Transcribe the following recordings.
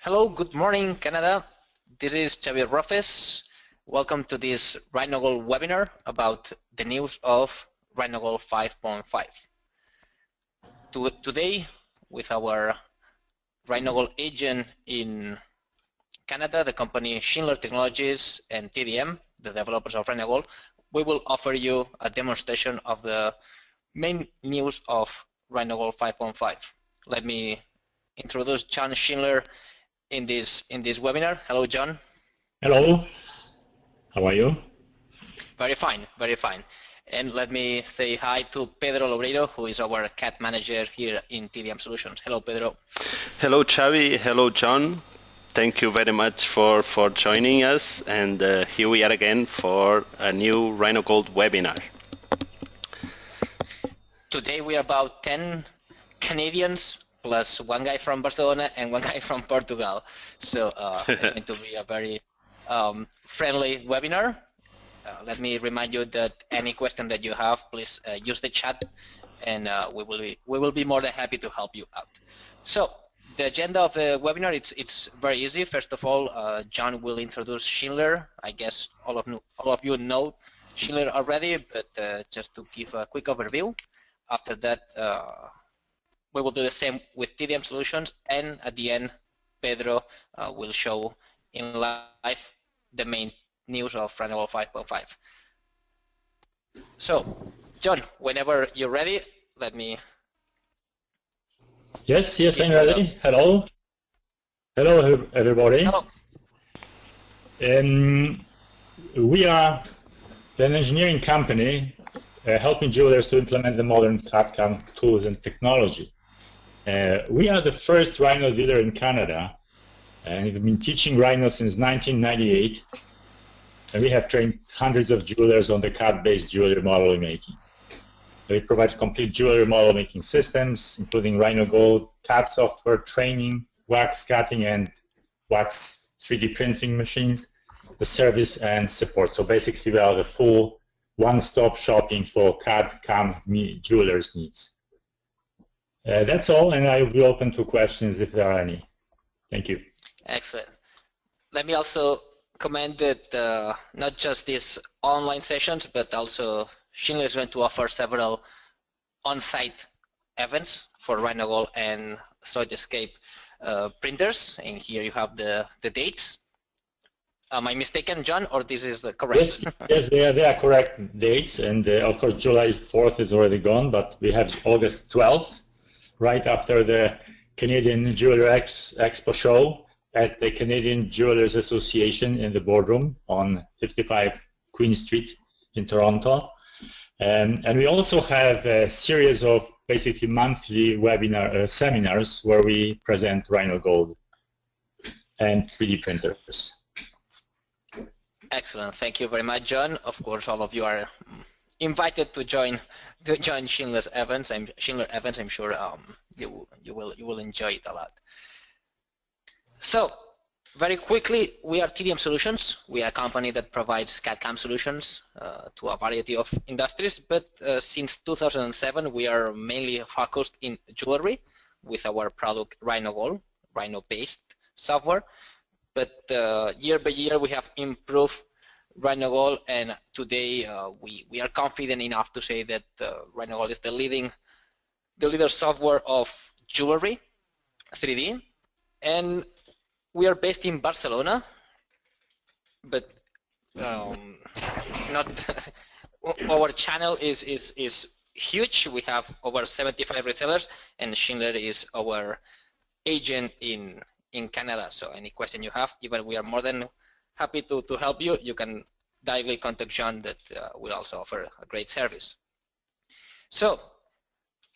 Hello, good morning, Canada. This is Xavier Rofes. Welcome to this RhinoGold webinar about the news of RhinoGold 5.5. Today, with our RhinoGold agent in Canada, the company Schindler Technologies and TDM, the developers of RhinoGold, we will offer you a demonstration of the main news of RhinoGold 5.5. Let me introduce John Schindler in this webinar. Hello, John. Hello. How are you? Very fine, very fine. And let me say hi to Pedro Lobreiro, who is our CAD manager here in TDM Solutions. Hello, Pedro. Hello, Xavi. Hello, John. Thank you very much for joining us. And here we are again for a new RhinoGold webinar. Today we are about 10 Canadians plus one guy from Barcelona and one guy from Portugal. So it's going to be a very friendly webinar. Let me remind you that any question that you have, please use the chat, and we will be more than happy to help you out. So the agenda of the webinar, it's very easy. First of all, John will introduce Schindler. I guess all of you know Schindler already, but just to give a quick overview. After that, we will do the same with TDM Solutions, and at the end, Pedro will show in live the main news of RhinoGold 5.5. So, John, whenever you're ready, let me. Yes, I'm ready. Hello. Hello, everybody. Hello. We are an engineering company helping jewelers to implement the modern CAD/CAM tools and technology. We are the first Rhino dealer in Canada, and we've been teaching Rhino since 1998, and we have trained hundreds of jewelers on the CAD-based jewelry model making. We provide complete jewelry model making systems, including RhinoGold, CAD software, training, wax cutting, and wax 3D printing machines, the service and support. So basically, we are the full one-stop shopping for CAD/CAM jewelers' needs. That's all, and I will be open to questions if there are any. Thank you. Excellent. Let me also comment that not just these online sessions, but also Schindler is going to offer several on-site events for RhinoGold and SolidEscape printers. And here you have the dates. Am I mistaken, John, or this is the correct? Yes, they are correct dates, and of course July 4th is already gone, but we have August 12th, right after the Canadian Jewelry Expo show at the Canadian Jewelers Association in the boardroom on 55 Queen Street in Toronto. And we also have a series of basically monthly webinar seminars where we present RhinoGold and 3D printers. Excellent. Thank you very much, John. Of course, all of you are invited to join Schindler's events. I'm sure you will enjoy it a lot. So, very quickly, we are TDM Solutions. We are a company that provides CAD/CAM solutions to a variety of industries. But since 2007, we are mainly focused in jewelry with our product RhinoGold, Rhino-based software. But year by year, we have improved RhinoGold, and today we are confident enough to say that RhinoGold is the leader software of jewelry 3D, and we are based in Barcelona, but not our channel is huge. We have over 75 resellers, and Schindler is our agent in Canada. So any question you have, even we are more than happy to help you. You can directly contact John, that will also offer a great service. So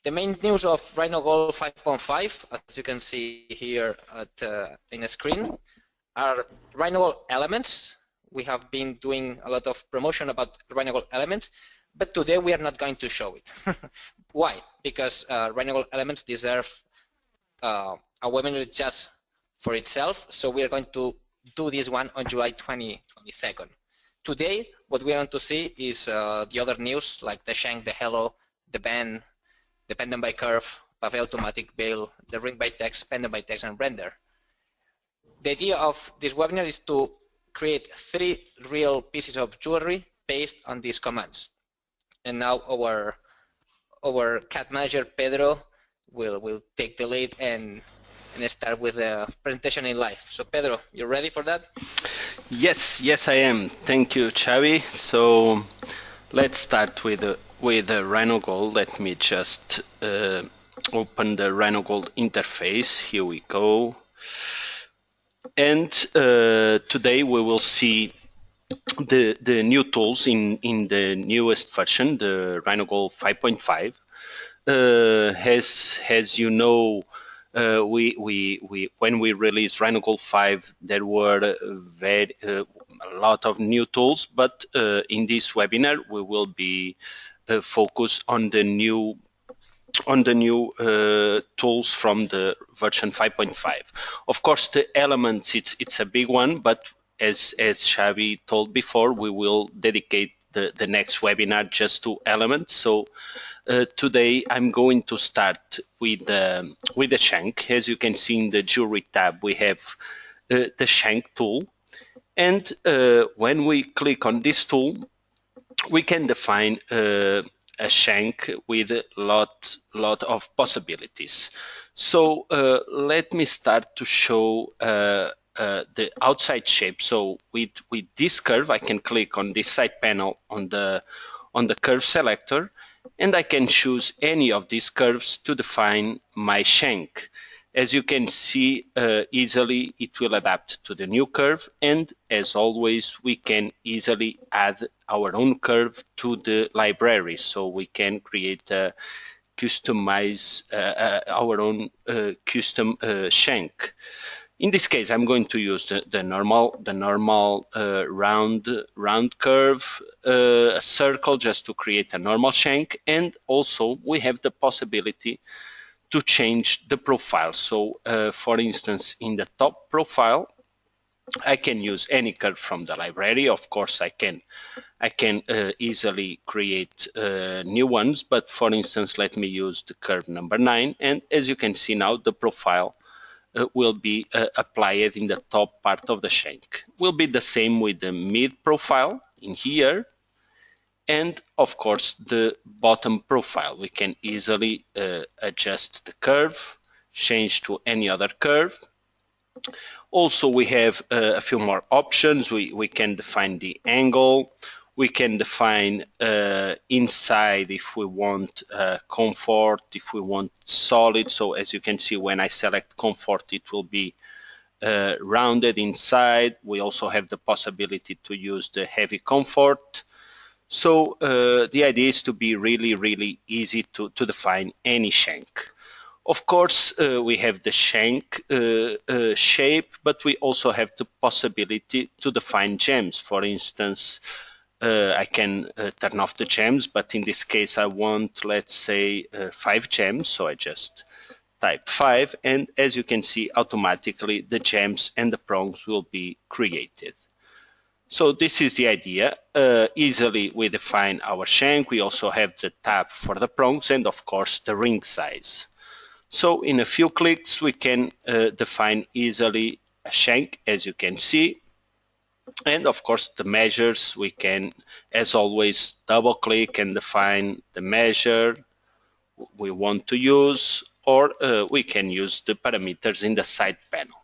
the main news of RhinoGold 5.5, as you can see here in the screen, are RhinoGold elements. We have been doing a lot of promotion about RhinoGold elements, but today we are not going to show it. Why? Because RhinoGold elements deserve a webinar just for itself, so we are going to do this one on July 22nd. Today, what we want to see is the other news, like the Shank, the Hello, the Band, the Pendant by Curve, Pave automatic bail, the Ring by Text, Pendant by Text, and Render. The idea of this webinar is to create 3 real pieces of jewelry based on these commands. And now our CAD manager Pedro will take the lead and start with the presentation in live. So Pedro, you ready for that? Yes, I am. Thank you, Xavi. So let's start with RhinoGold. Let me just open the RhinoGold interface. Here we go. And today we will see the new tools in the newest version, the RhinoGold 5.5. As you know, we when we released RhinoGold 5, there were a lot of new tools, but in this webinar we will be focused on the new tools from the version 5.5. Of course, the elements, it's a big one, but as Xavi told before, we will dedicate the next webinar just to elements. So today I'm going to start with the Shank. As you can see in the jewelry tab, we have the Shank tool. And when we click on this tool, we can define a shank with a lot of possibilities. So let me start to show the outside shape. So with this curve, I can click on this side panel on the curve selector, and I can choose any of these curves to define my shank. As you can see easily, it will adapt to the new curve, and as always, we can easily add our own curve to the library, so we can create customize our own custom shank. In this case, I'm going to use the normal round curve, a circle just to create a normal shank, and also we have the possibility to change the profile. So for instance, in the top profile, I can use any curve from the library. Of course, I can easily create new ones, but for instance, let me use the curve number 9, and as you can see now, the profile will be applied in the top part of the shank. Will be the same with the mid profile in here, and of course the bottom profile. We can easily adjust the curve, change to any other curve. Also, we have a few more options. We can define the angle. We can define inside if we want comfort, if we want solid. So as you can see, when I select comfort, it will be rounded inside. We also have the possibility to use the heavy comfort. So the idea is to be really easy to define any shank. Of course, we have the shank shape, but we also have the possibility to define gems. For instance, I can turn off the gems, but in this case I want, let's say, 5 gems. So I just type 5, and as you can see, automatically the gems and the prongs will be created. So this is the idea. Easily we define our shank. We also have the tab for the prongs and of course the ring size. So in a few clicks we can define easily a shank, as you can see. And of course the measures, we can, as always, double click and define the measure we want to use, or we can use the parameters in the side panel.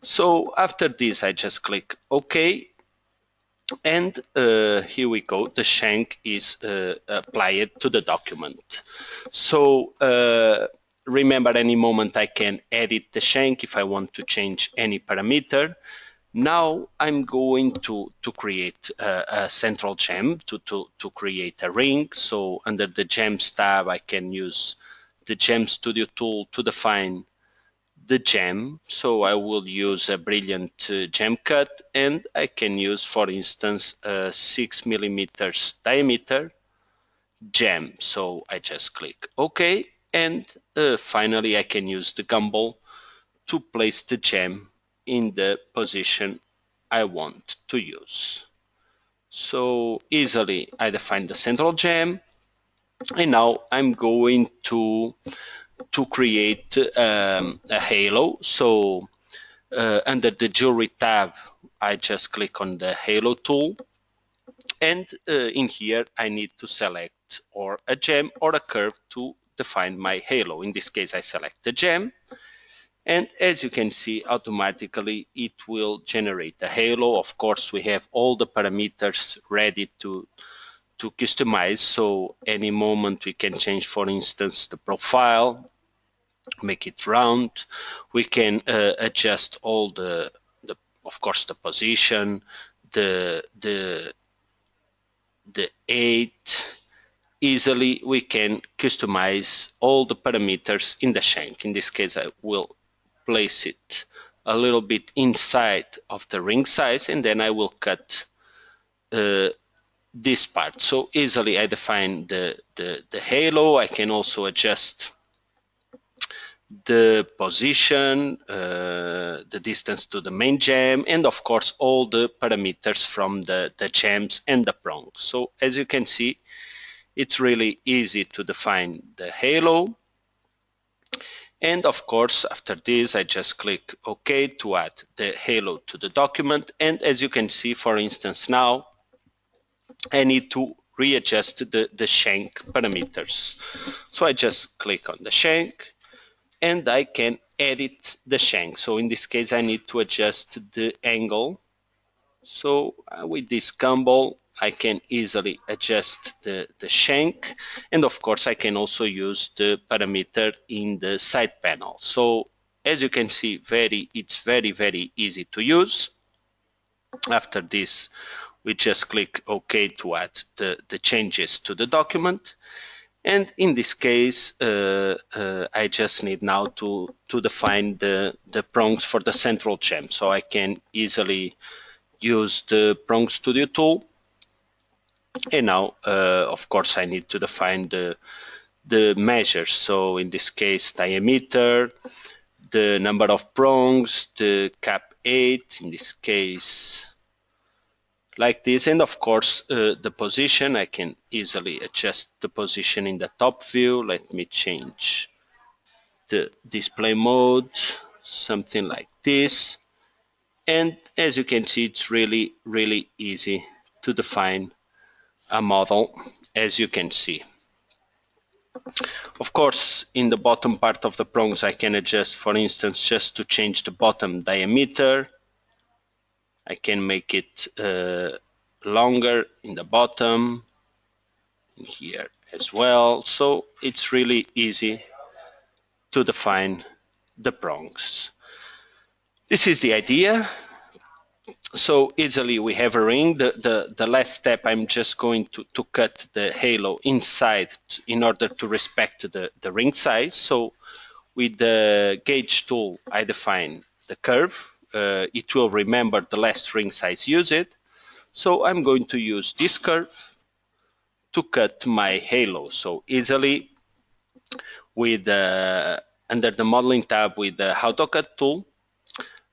So after this I just click OK. And here we go, the shank is applied to the document. So remember, any moment I can edit the shank if I want to change any parameter. Now I'm going to create a central gem, to create a ring. So under the Gems tab, I can use the Gem Studio tool to define the gem. So I will use a brilliant gem cut, and I can use, for instance, a 6 millimeters diameter gem. So I just click OK, and finally I can use the gumball to place the gem in the position I want to use. So easily I define the central gem, and now I'm going to create a halo. So Under the jewelry tab, I just click on the halo tool, and in here I need to select or a gem or a curve to define my halo. In this case, I select the gem, and as you can see, automatically it will generate a halo. Of course, we have all the parameters ready to customize, so any moment we can change, for instance, the profile, make it round. We can adjust all the of course the position, the height. Easily we can customize all the parameters in the shank. In this case, I will place it a little bit inside of the ring size, and then I will cut this part. So easily I define the halo. I can also adjust the position, the distance to the main gem, and of course all the parameters from the gems and the prongs. So as you can see, it's really easy to define the halo. And of course, after this, I just click OK to add the halo to the document. And as you can see, for instance, now I need to readjust the shank parameters. So I just click on the shank, and I can edit the shank. So in this case, I need to adjust the angle. So with this gumball, I can easily adjust the shank, and of course I can also use the parameter in the side panel. So as you can see, it's very easy to use. After this, we just click OK to add the changes to the document. And in this case, I just need now to define the prongs for the central gem. So I can easily use the Prong Studio tool. And now, of course, I need to define the measures. So in this case, diameter, the number of prongs, the cap 8, in this case, like this. And of course, the position, I can easily adjust the position in the top view. Let me change the display mode, something like this. And as you can see, it's really easy to define a model, as you can see. Of course, in the bottom part of the prongs, I can adjust, for instance, just to change the bottom diameter. I can make it longer in the bottom, in here as well. So it's really easy to define the prongs. This is the idea. So easily we have a ring. The last step, I'm just going to cut the halo inside in order to respect the ring size. So with the gauge tool, I define the curve. It will remember the last ring size used. So I'm going to use this curve to cut my halo. So easily with under the modeling tab with the AutoCut tool,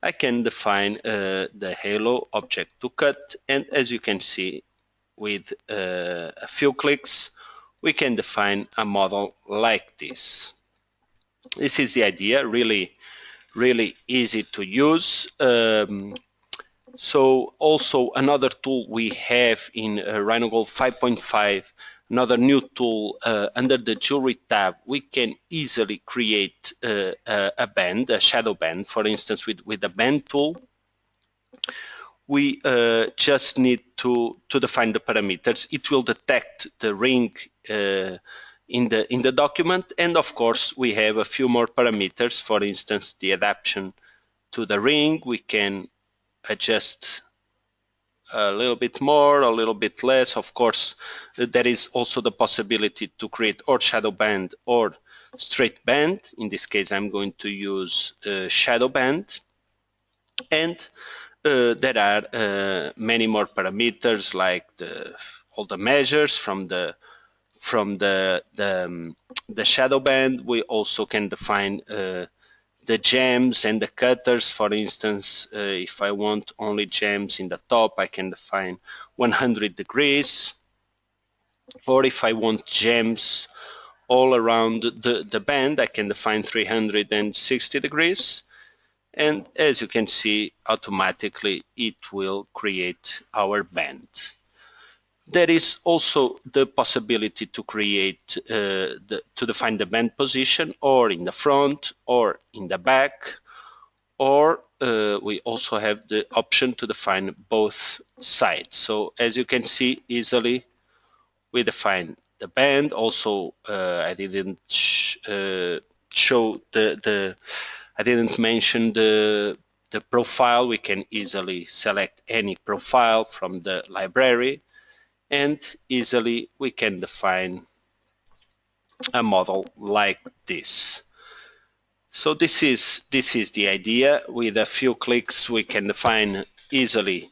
I can define the halo object to cut, and as you can see, with a few clicks, we can define a model like this. This is the idea, really easy to use. So also another tool we have in RhinoGold 5.5, another new tool under the jewelry tab, we can easily create a band, a shadow band, for instance, with the band tool. We just need to define the parameters. It will detect the ring in the document, and of course we have a few more parameters. For instance, the adaptation to the ring, we can adjust a little bit more, a little bit less. Of course, there is also the possibility to create or shadow band or straight band. In this case, I'm going to use shadow band. And there are many more parameters, like all the measures from the shadow band. We also can define the gems and the cutters. For instance, if I want only gems in the top, I can define 100 degrees. Or if I want gems all around the band, I can define 360 degrees. And as you can see, automatically it will create our band. There is also the possibility to create, to define the band position, or in the front or in the back, or we also have the option to define both sides. So as you can see easily, we define the band. Also, I didn't show I didn't mention the profile. We can easily select any profile from the library, and easily we can define a model like this. So this is the idea. With a few clicks we can define easily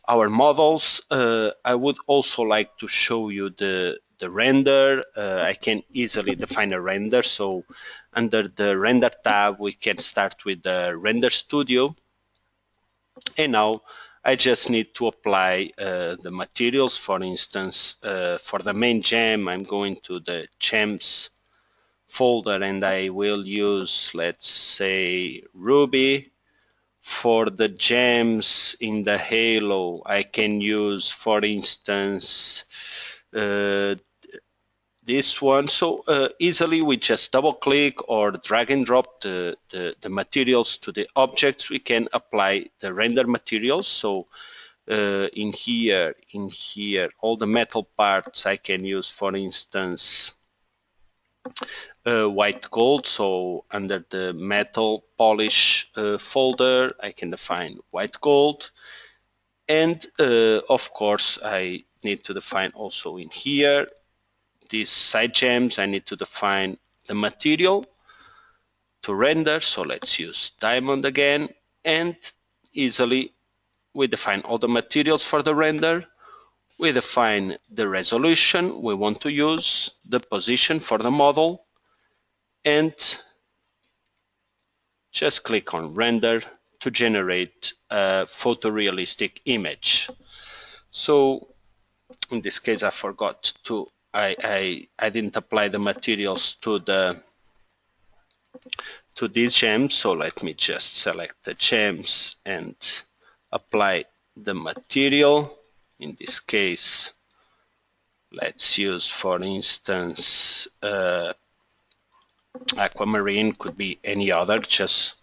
our models. I would also like to show you the render. I can easily define a render. So under the render tab we can start with the render studio, and now I just need to apply the materials. For instance, for the main gem I'm going to the gems folder and I will use, let's say, Ruby. For the gems in the halo I can use, for instance, this one. So easily we just double click or drag and drop the materials to the objects. We can apply the render materials. So in here all the metal parts I can use, for instance, white gold. So under the metal polish folder I can define white gold, and of course I need to define also in here these side gems. I need to define the material to render. So let's use diamond again, and easily we define all the materials for the render. We define the resolution we want to use, the position for the model, and just click on render to generate a photorealistic image. So in this case I forgot to, I didn't apply the materials to these gems. So let me just select the gems and apply the material. In this case, let's use, for instance, aquamarine, could be any other, just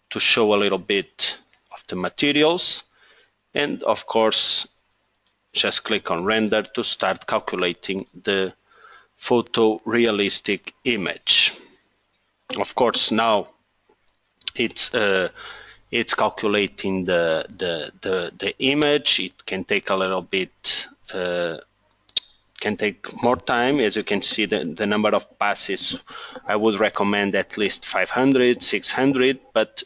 to show a little bit of the materials. And of course, just click on render to start calculating the photorealistic image. Of course, now it's calculating the image. It can take a little bit, can take more time. As you can see, the number of passes, I would recommend at least 500, 600, but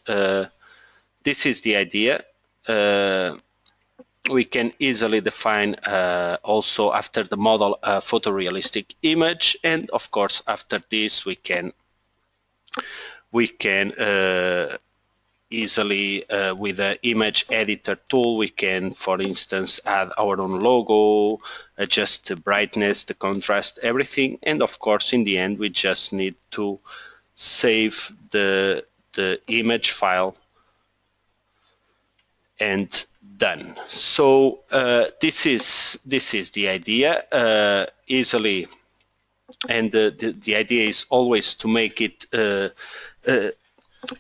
this is the idea. We can easily define also after the model a photorealistic image, and of course after this we can easily with the image editor tool we can, for instance, add our own logo, adjust the brightness, the contrast, everything. And of course in the end we just need to save the image file, and done. So this is the idea, easily, and the idea is always to make it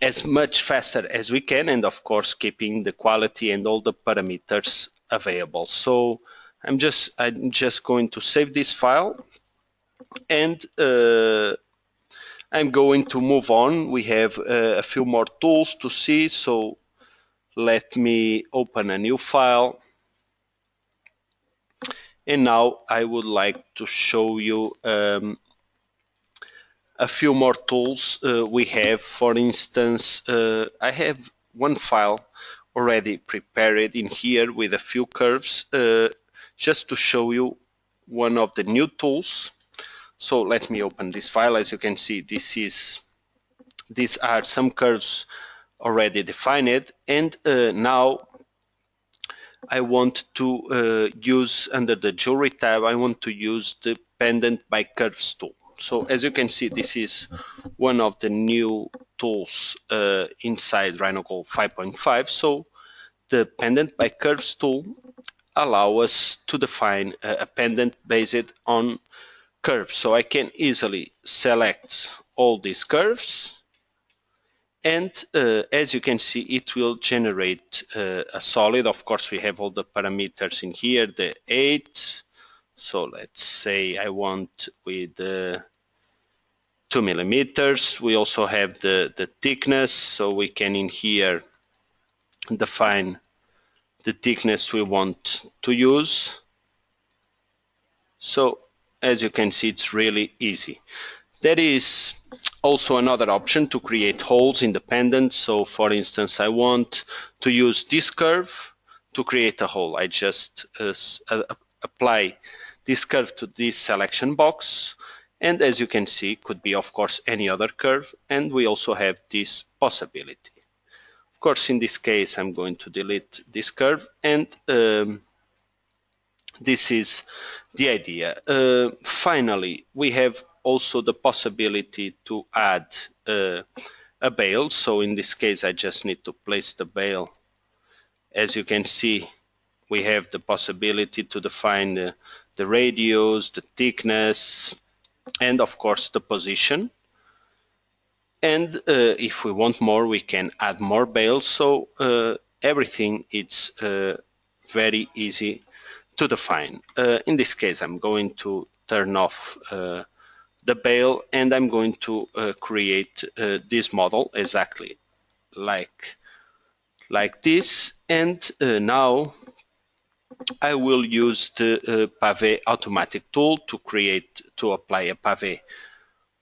as much faster as we can, and of course keeping the quality and all the parameters available. So I'm just going to save this file, and I'm going to move on. We have a few more tools to see, so let me open a new file. And now I would like to show you a few more tools we have. For instance, I have one file already prepared in here with a few curves, just to show you one of the new tools. So let me open this file. As you can see, these are some curves already defined, and now I want to use, under the jewelry tab, I want to use the Pendant by Curves tool. So as you can see, this is one of the new tools inside RhinoGold 5.5. So the Pendant by Curves tool allow us to define a pendant based on curves. So I can easily select all these curves, and as you can see, it will generate a solid. Of course, we have all the parameters in here, the 8. So let's say I want with 2 millimeters. We also have the thickness, so we can in here define the thickness we want to use. So as you can see, it's really easy. There is also another option to create holes in the pendant. So for instance, I want to use this curve to create a hole. I just apply this curve to this selection box, and as you can see, could be of course any other curve, and we also have this possibility. Of course, in this case, I'm going to delete this curve, and this is the idea. Finally, we have also the possibility to add a bail. So in this case, I just need to place the bail. As you can see, we have the possibility to define the radius, the thickness, and of course the position. And if we want more, we can add more bails. So everything is very easy to define. In this case, I'm going to turn off the bail, and I'm going to create this model exactly like this. And now I will use the Pave automatic tool to apply a pave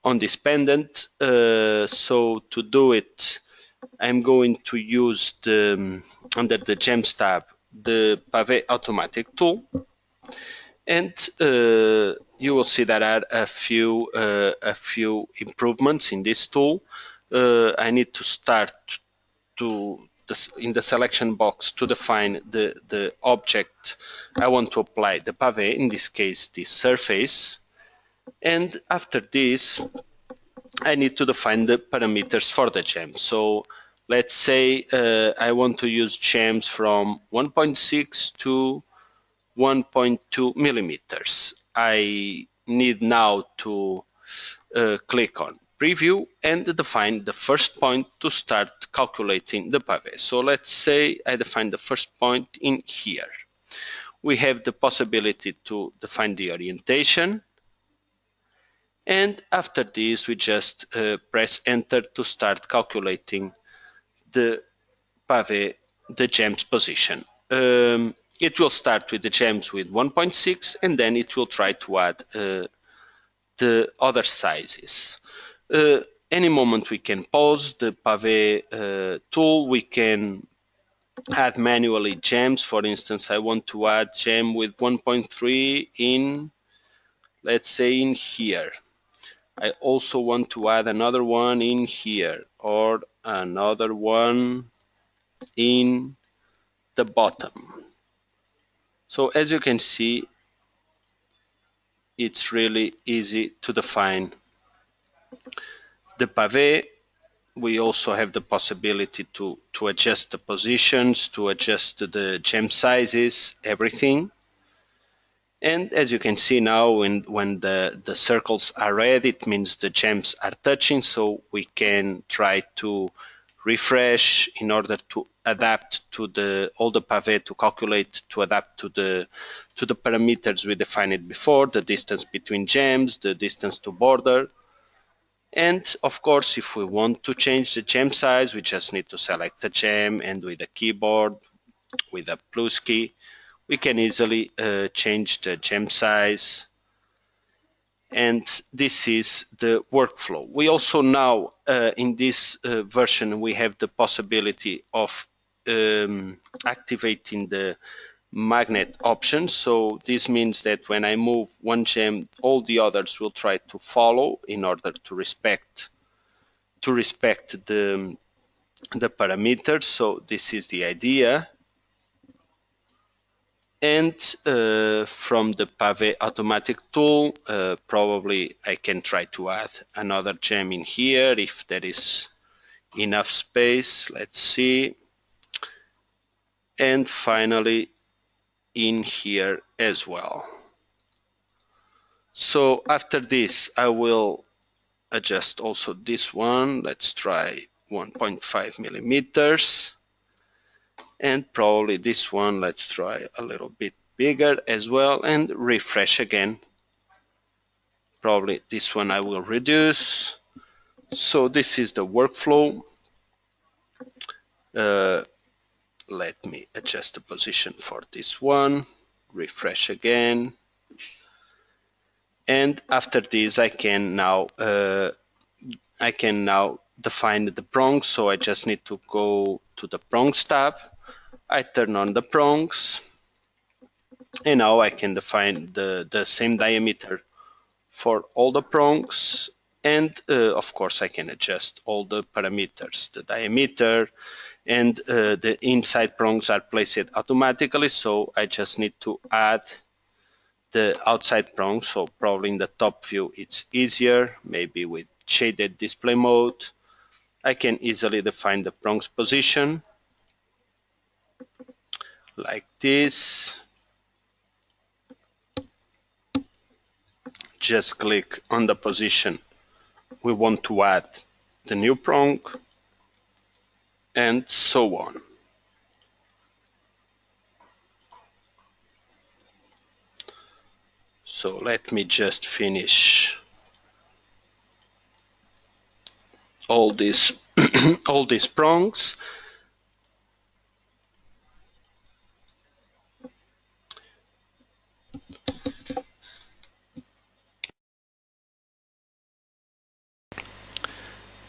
on this pendant. So to do it, I'm going to use under the gems tab, the Pave automatic tool, and you will see there are a few improvements in this tool. I need to start in the selection box to define the object I want to apply the pave, in this case this surface, and after this I need to define the parameters for the gem. So let's say I want to use gems from 1.6 to 1.2 millimeters. I need now to click on preview and define the first point to start calculating the pave. So let's say I define the first point in here. We have the possibility to define the orientation, and after this we just press enter to start calculating the pave, the gems position. It will start with the gems with 1.6, and then it will try to add the other sizes. Any moment we can pause the pave tool. We can add manually gems. For instance, I want to add gem with 1.3 in, let's say, in here. I also want to add another one in here, or another one in the bottom. So as you can see, it's really easy to define the pave. We also have the possibility to adjust the positions, to adjust the gem sizes, everything. And as you can see now, when the circles are red, it means the gems are touching, so we can try to refresh in order to adapt to all the pave, to calculate, to adapt to the parameters we defined before, the distance between gems, the distance to border. And of course, if we want to change the gem size, we just need to select the gem, and with the keyboard, with a plus key, we can easily change the gem size. And this is the workflow. We also now, in this version, we have the possibility of activating the magnet option. So this means that when I move one gem, all the others will try to follow in order to respect the parameters. So this is the idea. And from the Pave automatic tool, probably I can try to add another gem in here if there is enough space, let's see, and finally in here as well. So after this I will adjust also this one. Let's try 1.5 millimeters, and probably this one let's try a little bit bigger as well, and refresh again. Probably this one I will reduce. So this is the workflow. Let me adjust the position for this one, refresh again, and after this I can now define the prongs. So I just need to go to the prongs tab, I turn on the prongs, and now I can define the same diameter for all the prongs, and of course I can adjust all the parameters, the diameter, and the inside prongs are placed automatically, so I just need to add the outside prongs. So probably in the top view it's easier, maybe with shaded display mode. I can easily define the prongs position like this. Just click on the position we want to add the new prong, and so on. So let me just finish all these all these prongs.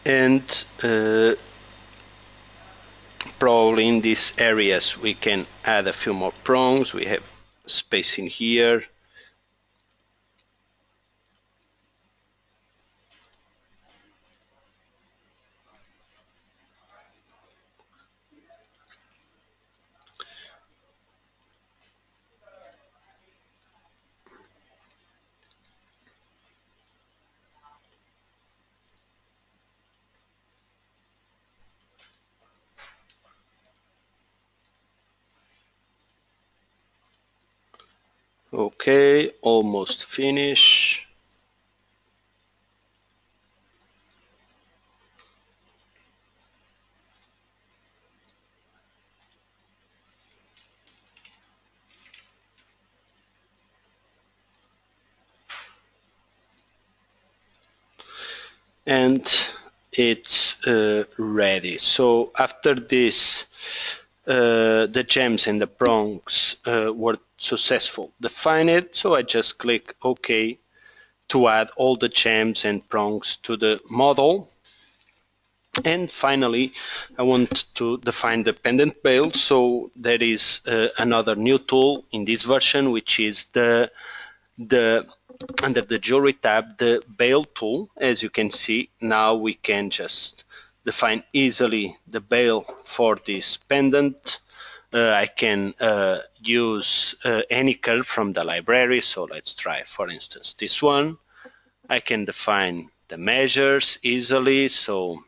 And probably in these areas we can add a few more prongs. We have space in here. Okay, almost finished. And it's ready. So after this, the gems and the prongs were successful defined, so I just click OK to add all the gems and prongs to the model. And finally, I want to define the pendant bail. So there is another new tool in this version, which is the under the jewelry tab, the bail tool. As you can see, now we can just define easily the bail for this pendant. I can use any curve from the library. So let's try, for instance, this one. I can define the measures easily. So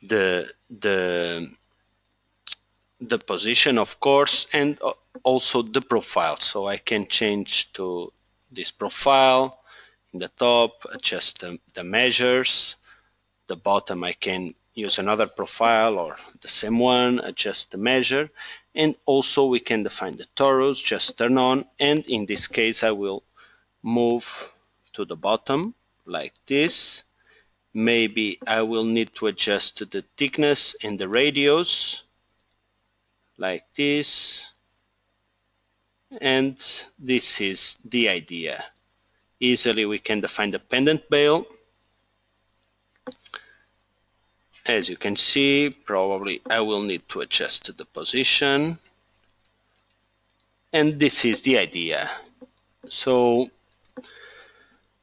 the position, of course, and also the profile. So I can change to this profile in the top, adjust the measures. The bottom I can use another profile or the same one, adjust the measure, and also we can define the torus, just turn on, and in this case I will move to the bottom like this. Maybe I will need to adjust the thickness and the radius like this, and this is the idea. Easily we can define the pendant bail. As you can see, probably I will need to adjust the position, and this is the idea. So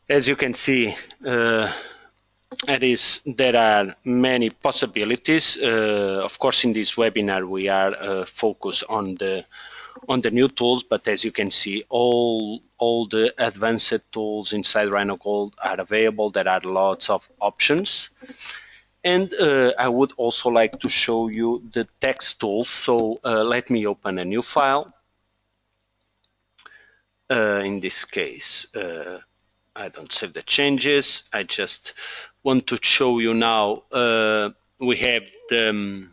as you can see, there are many possibilities. Of course, in this webinar we are focused on the new tools, but as you can see, all the advanced tools inside RhinoGold are available. There are lots of options, And I would also like to show you the text tools. So let me open a new file. In this case, I don't save the changes. I just want to show you now. We have the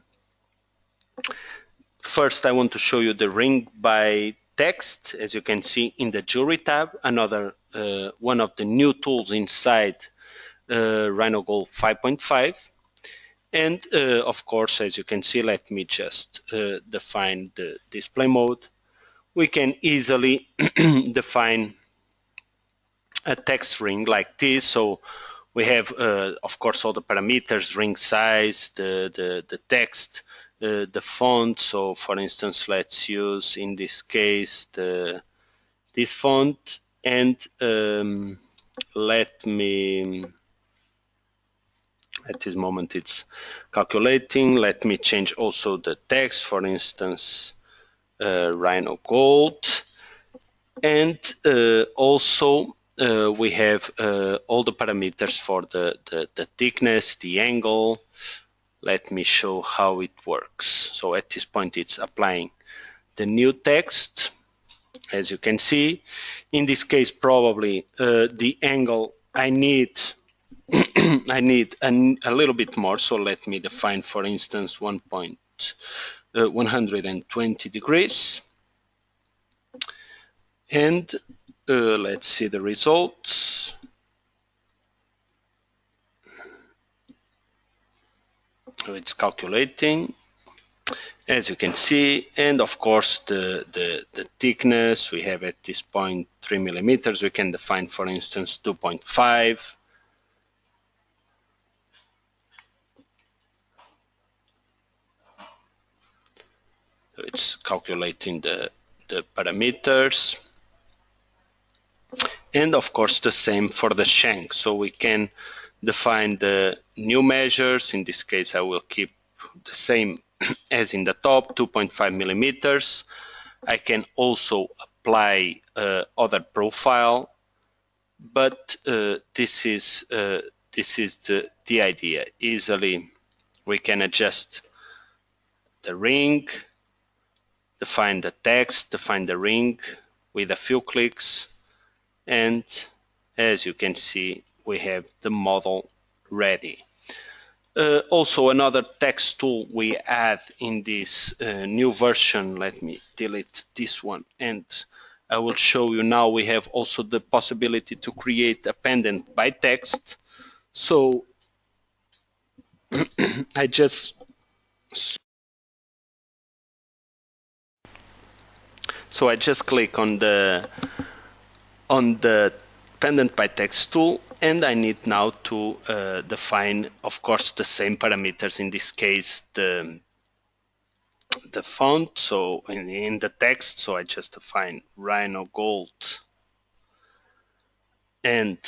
first. I want to show you the ring by text, as you can see in the jewelry tab. Another one of the new tools inside RhinoGold 5.5. And of course, as you can see, let me just define the display mode. We can easily define a text ring like this. So we have, of course, all the parameters, ring size, the text, the font. So for instance, let's use in this case this font, and let me, at this moment it's calculating. Let me change also the text, for instance, RhinoGold. And also we have all the parameters for the thickness, the angle. Let me show how it works. So at this point it's applying the new text, as you can see. In this case, probably the angle I need I need a little bit more. So let me define, for instance, 120 degrees. And let's see the results. So it's calculating, as you can see, and of course the thickness we have at this point 3 millimeters. We can define, for instance, 2.5. So it's calculating the parameters. And of course the same for the shank. So we can define the new measures. In this case I will keep the same as in the top, 2.5 millimeters. I can also apply other profile, but this is the idea. Easily we can adjust the ring, define the text, define the ring with a few clicks, and as you can see, we have the model ready. Also, another text tool we add in this new version. Let me delete this one, and I will show you now. We have also the possibility to create a pendant by text. So I just click on the pendant by text tool, and I need now to define, of course, the same parameters. In this case, the font. So in the text, so I just define RhinoGold, and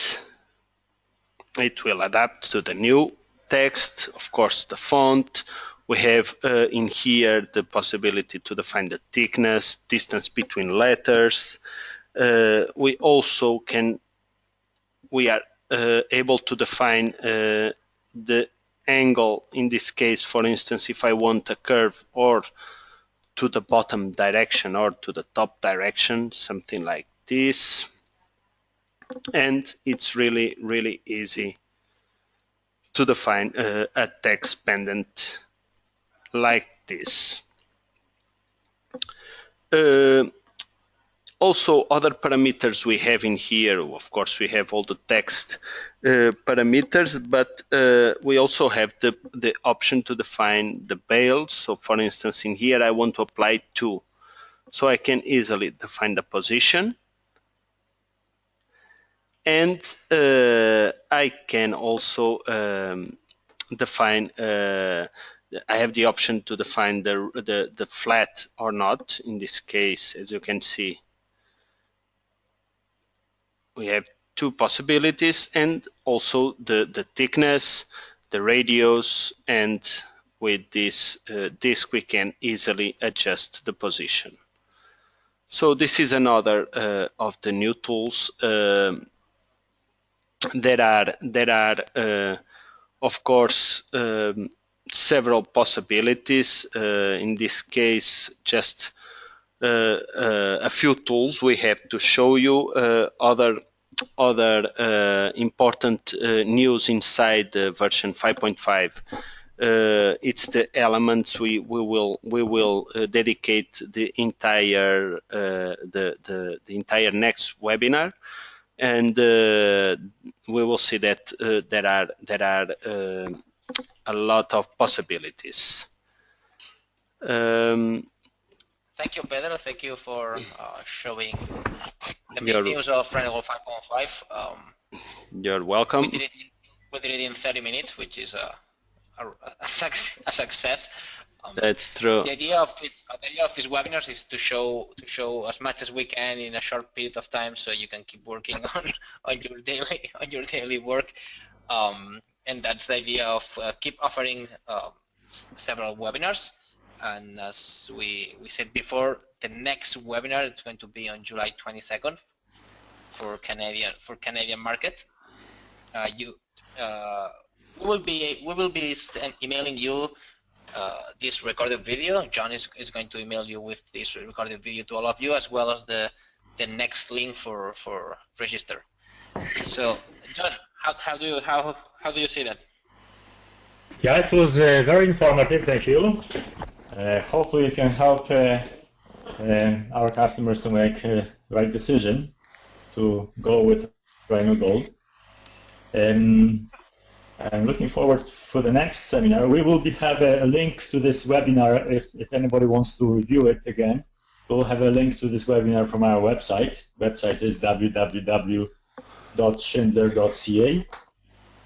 it will adapt to the new text. Of course, the font. We have in here the possibility to define the thickness, distance between letters. We also are able to define the angle. In this case, for instance, if I want a curve or to the bottom direction or to the top direction, something like this. And it's really, really easy to define a text pendant like this. Also, other parameters we have in here, of course, we have all the text parameters, but we also have the option to define the veils. So for instance, in here, I want to apply 2. So I can easily define the position. And I can also define, I have the option to define the flat or not. In this case, as you can see, we have 2 possibilities, and also the thickness, the radius, and with this disk we can easily adjust the position. So this is another of the new tools that are of course, several possibilities. In this case, just a few tools we have to show you. Other important news inside version 5.5. It's the elements we will dedicate the entire the entire next webinar, and we will see that there are a lot of possibilities. Thank you, Pedro. Thank you for showing the big news of RhinoGold 5.5. You're welcome. We did it in 30 minutes, which is a success. That's true. The idea of these webinars is to show as much as we can in a short period of time, so you can keep working on your daily work. And that's the idea of keep offering several webinars. And as we said before, the next webinar is going to be on July 22nd for Canadian market. We will be emailing you this recorded video. John is going to email you with this recorded video to all of you, as well as the next link for register. So, John, how do you see that? Yeah, it was very informative. Thank you. Hopefully, it can help our customers to make the right decision to go with RhinoGold. I'm looking forward for the next seminar. We will have a link to this webinar if anybody wants to review it again. We'll have a link to this webinar from our website. Website is www.schindler.ca.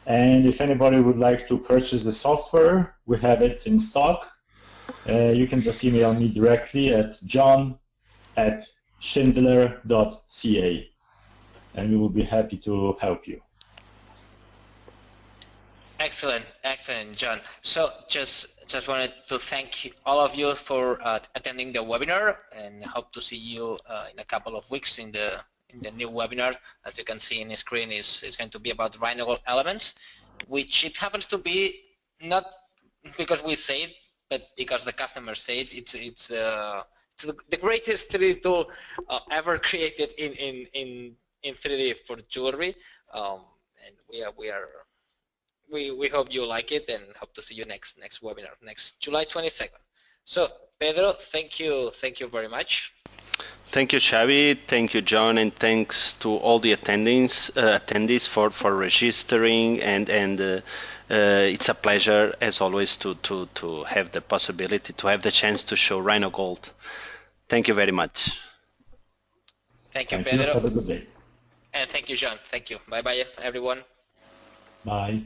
And if anybody would like to purchase the software, we have it in stock. You can just email me directly at john@schindler.ca, and we will be happy to help you. Excellent, John. So just wanted to thank all of you for attending the webinar, and hope to see you in a couple of weeks in the new webinar. As you can see in the screen, is going to be about RhinoGold elements, which it happens to be not because we say it, but because the customers say it. It's the greatest 3D tool ever created in 3D for jewelry, and we hope you like it, and hope to see you next webinar, next July 22nd. So Pedro, thank you very much. Thank you, Xavi. Thank you, John, and thanks to all the attendees for registering. And it's a pleasure, as always, to have the possibility, to have the chance to show RhinoGold. Thank you very much. Thank you, Pedro. Have a good day. And thank you, John. Thank you. Bye, everyone. Bye.